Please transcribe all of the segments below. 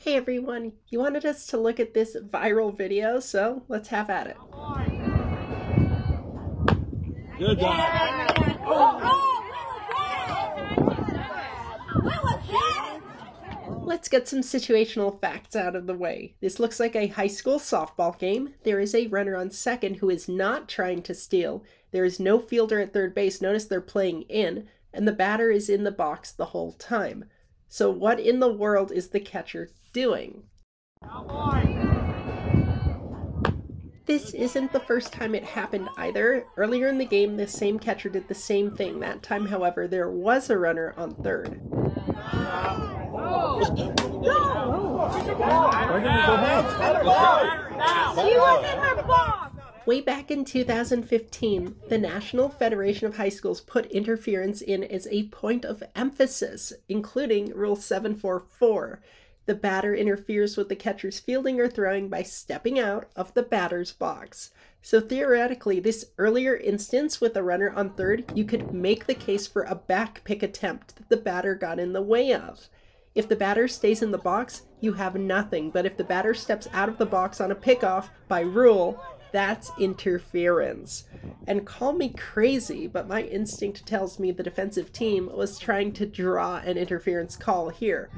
Hey everyone, you wanted us to look at this viral video, so let's have at it. Good guy. Let's get some situational facts out of the way. This looks like a high school softball game. There is a runner on second who is not trying to steal. There is no fielder at third base. Notice they're playing in, and the batter is in the box the whole time. So what in the world is the catcher doing? This isn't the first time it happened either. Earlier in the game, this same catcher did the same thing. That time, however, there was a runner on third. Way back in 2015, the National Federation of High Schools put interference in as a point of emphasis, including Rule 744. The batter interferes with the catcher's fielding or throwing by stepping out of the batter's box. So theoretically, this earlier instance with a runner on third, you could make the case for a back pick attempt that the batter got in the way of. If the batter stays in the box, you have nothing, but if the batter steps out of the box on a pickoff, by rule, that's interference. And call me crazy, but my instinct tells me the defensive team was trying to draw an interference call here.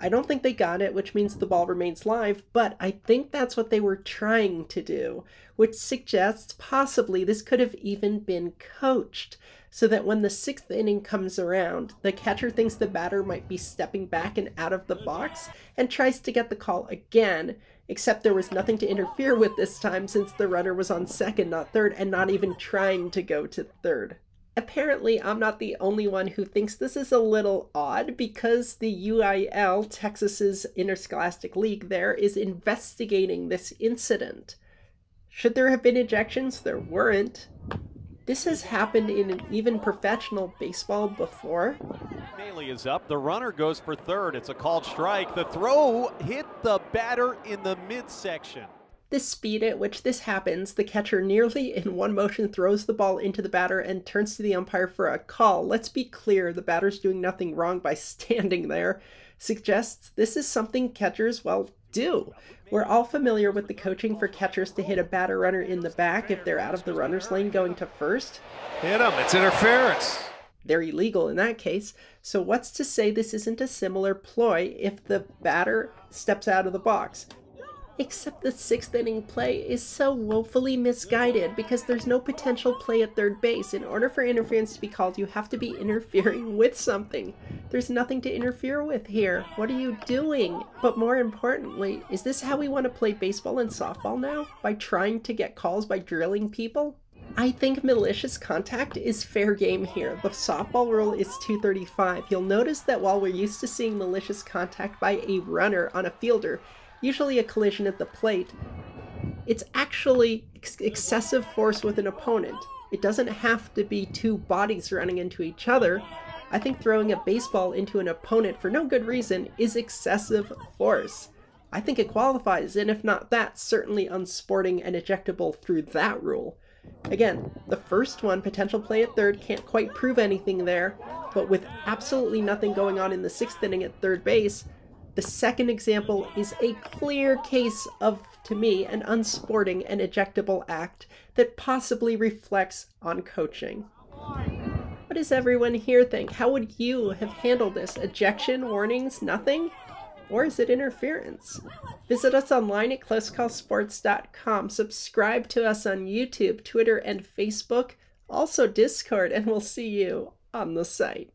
I don't think they got it, which means the ball remains live, but I think that's what they were trying to do, which suggests possibly this could have even been coached, so that when the sixth inning comes around, the catcher thinks the batter might be stepping back and out of the box and tries to get the call again, except there was nothing to interfere with this time since the runner was on second, not third, and not even trying to go to third. Apparently, I'm not the only one who thinks this is a little odd because the UIL, Texas's interscholastic league there, is investigating this incident. Should there have been ejections? There weren't. This has happened in even professional baseball before. Bailey is up. The runner goes for third. It's a called strike. The throw hit the batter in the midsection. The speed at which this happens, the catcher nearly in one motion throws the ball into the batter and turns to the umpire for a call. Let's be clear, the batter's doing nothing wrong by standing there. Suggests this is something catchers, well, do. We're all familiar with the coaching for catchers to hit a batter runner in the back if they're out of the runner's lane going to first. Hit him, it's interference. They're illegal in that case. So what's to say this isn't a similar ploy if the batter steps out of the box? Except the sixth inning play is so woefully misguided because there's no potential play at third base. In order for interference to be called, you have to be interfering with something. There's nothing to interfere with here. What are you doing? But more importantly, is this how we want to play baseball and softball now? By trying to get calls by drilling people? I think malicious contact is fair game here. The softball rule is 235. You'll notice that while we're used to seeing malicious contact by a runner on a fielder, usually a collision at the plate, it's actually excessive force with an opponent. It doesn't have to be two bodies running into each other. I think throwing a baseball into an opponent for no good reason is excessive force. I think it qualifies, and if not that, certainly unsporting and ejectable through that rule. Again, the first one, potential play at third, can't quite prove anything there, but with absolutely nothing going on in the sixth inning at third base, the second example is a clear case of, to me, an unsporting and ejectable act that possibly reflects on coaching. What does everyone here think? How would you have handled this? Ejection, warnings, nothing? Or is it interference? Visit us online at closecallsports.com. Subscribe to us on YouTube, Twitter, and Facebook, also Discord, and we'll see you on the site.